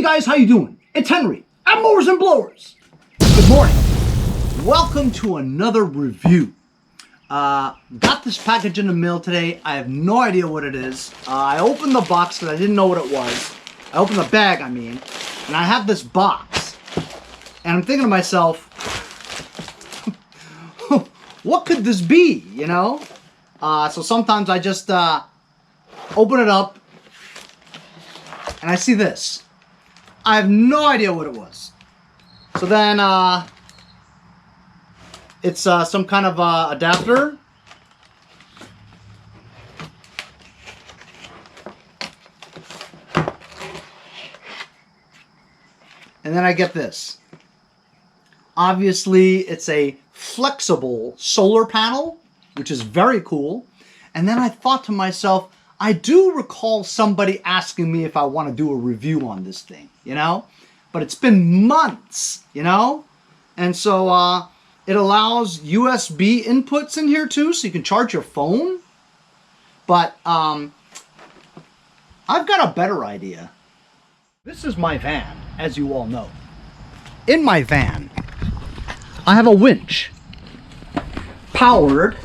Hey guys, how you doing? It's Henry at Mowers and Blowers. Good morning. Welcome to another review. Got this package in the mail today. I have no idea what it is. I opened the box because I didn't know what it was. I opened the bag, I mean, and I have this box. And I'm thinking to myself, what could this be, you know? So sometimes I just open it up and I see this. I have no idea what it was. So then it's some kind of adapter. And then I get this. Obviously, it's a flexible solar panel, which is very cool. And then I thought to myself, I do recall somebody asking me if I want to do a review on this thing, you know? But it's been months, you know? And so it allows USB inputs in here too, so you can charge your phone. But I've got a better idea. This is my van, as you all know. In my van, I have a winch powered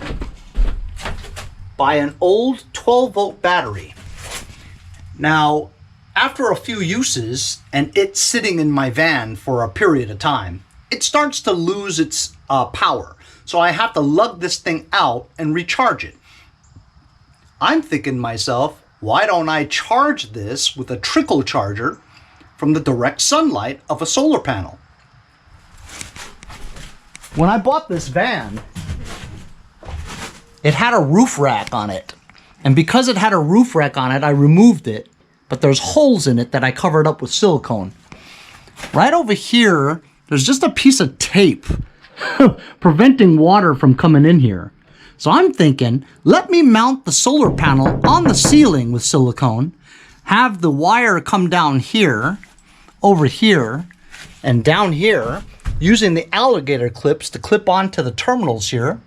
by an old 12-volt battery. Now, after a few uses and it sitting in my van for a period of time, it starts to lose its power. So I have to lug this thing out and recharge it. I'm thinking to myself, why don't I charge this with a trickle charger from the direct sunlight of a solar panel? When I bought this van, it had a roof rack on it. And because it had a roof rack on it, I removed it. But there's holes in it that I covered up with silicone. Right over here, there's just a piece of tape preventing water from coming in here. So I'm thinking, let me mount the solar panel on the ceiling with silicone, have the wire come down here, over here, and down here, using the alligator clips to clip onto the terminals here.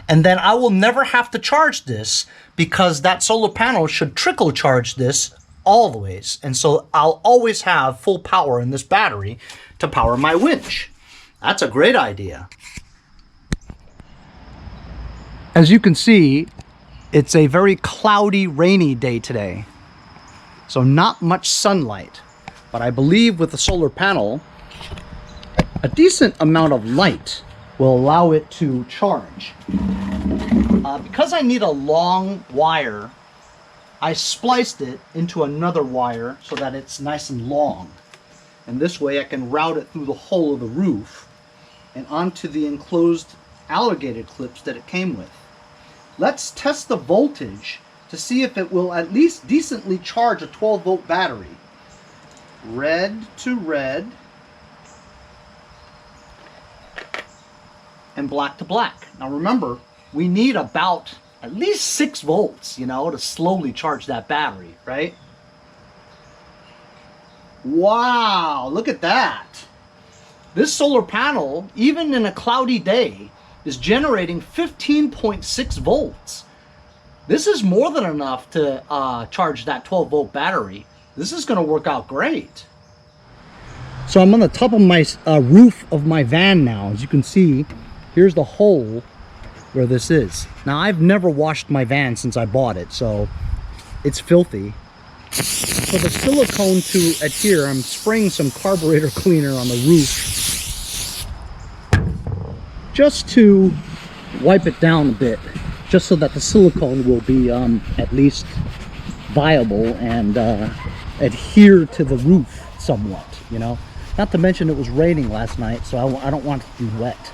And then I will never have to charge this because that solar panel should trickle charge this all the ways. And so I'll always have full power in this battery to power my winch. That's a great idea. As you can see, it's a very cloudy, rainy day today. So not much sunlight. But I believe with the solar panel, a decent amount of light will allow it to charge. Because I need a long wire, I spliced it into another wire so that it's nice and long. And this way I can route it through the hole of the roof and onto the enclosed alligator clips that it came with. Let's test the voltage to see if it will at least decently charge a 12-volt battery. Red to red. And black to black. Now remember, we need about at least 6 volts, you know, to slowly charge that battery, right? Wow, look at that. This solar panel, even in a cloudy day, is generating 15.6 volts. This is more than enough to charge that 12-volt battery. This is going to work out great. So I'm on the top of my roof of my van now. As you can see, here's the hole where this is. Now, I've never washed my van since I bought it, so it's filthy. For the silicone to adhere, I'm spraying some carburetor cleaner on the roof just to wipe it down a bit, just so that the silicone will be at least viable and adhere to the roof somewhat, you know? Not to mention it was raining last night, so I don't want it to be wet.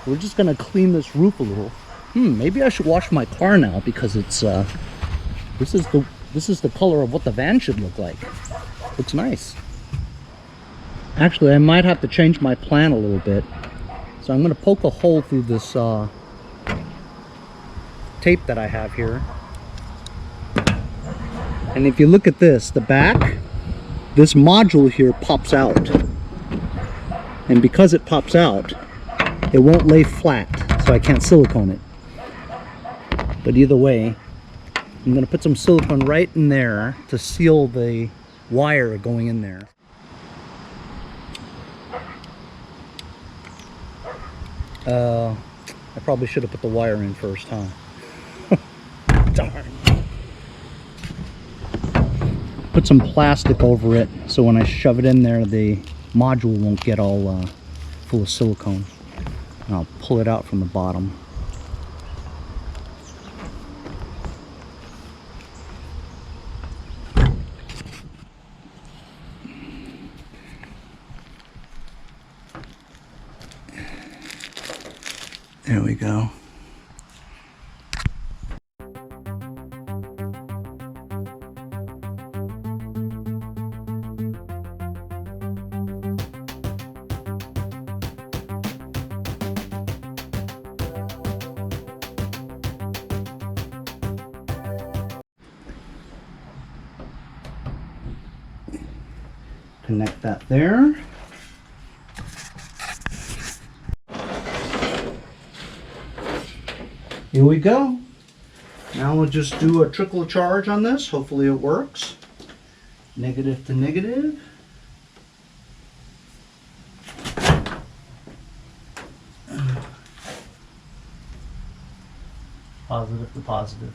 We're just gonna clean this roof a little. Maybe I should wash my car now because it's this is the color of what the van should look like. Looks nice. Actually, I might have to change my plan a little bit. So I'm gonna poke a hole through this tape that I have here. And if you look at this, the back, this module here pops out. And because it pops out, it won't lay flat, so I can't silicone it. But either way, I'm going to put some silicone right in there to seal the wire going in there. I probably should have put the wire in first, huh? Darn. Put some plastic over it so when I shove it in there, the module won't get all full of silicone. And I'll pull it out from the bottom. There we go. Connect that there. Here we go. Now we'll just do a trickle charge on this. Hopefully it works. Negative to negative. Positive to positive.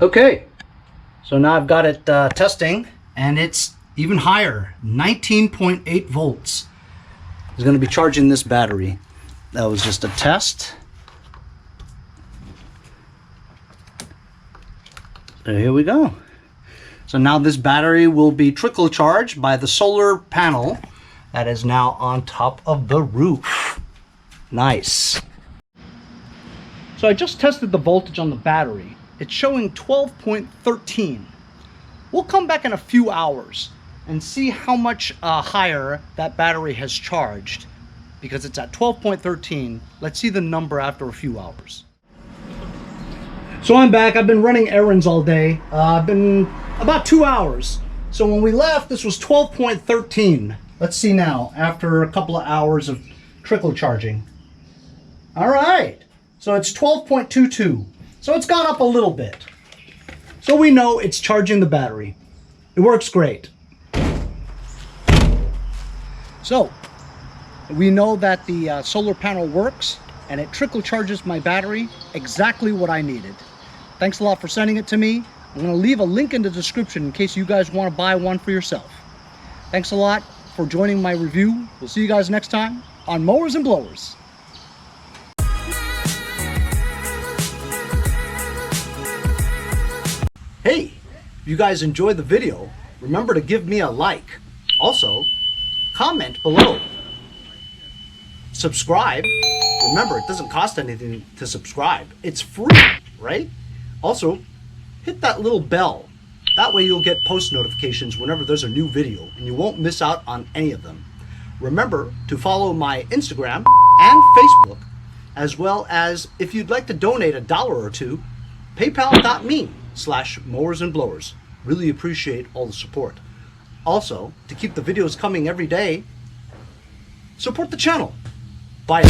Okay, so now I've got it testing, and it's even higher, 19.8 volts. It's going to be charging this battery. That was just a test. So here we go. So now this battery will be trickle charged by the solar panel that is now on top of the roof. Nice. So I just tested the voltage on the battery. It's showing 12.13. We'll come back in a few hours and see how much higher that battery has charged, because it's at 12.13. Let's see the number after a few hours. So I'm back. I've been running errands all day. I've been about 2 hours. So when we left, this was 12.13. Let's see now, after a couple of hours of trickle charging. All right, so it's 12.22. So it's gone up a little bit. So we know it's charging the battery. It works great. So we know that the solar panel works, and it trickle charges my battery exactly what I needed. Thanks a lot for sending it to me. I'm going to leave a link in the description in case you guys want to buy one for yourself. Thanks a lot for joining my review. We'll see you guys next time on Mowers and Blowers. Hey, if you guys enjoyed the video, remember to give me a like. Also, comment below. Subscribe. Remember, it doesn't cost anything to subscribe. It's free, right? Also, hit that little bell. That way you'll get post notifications whenever there's a new video, and you won't miss out on any of them. Remember to follow my Instagram and Facebook, as well as if you'd like to donate $1 or $2, paypal.me/mowersandblowers. Really appreciate all the support. Also, to keep the videos coming every day, support the channel. Bye.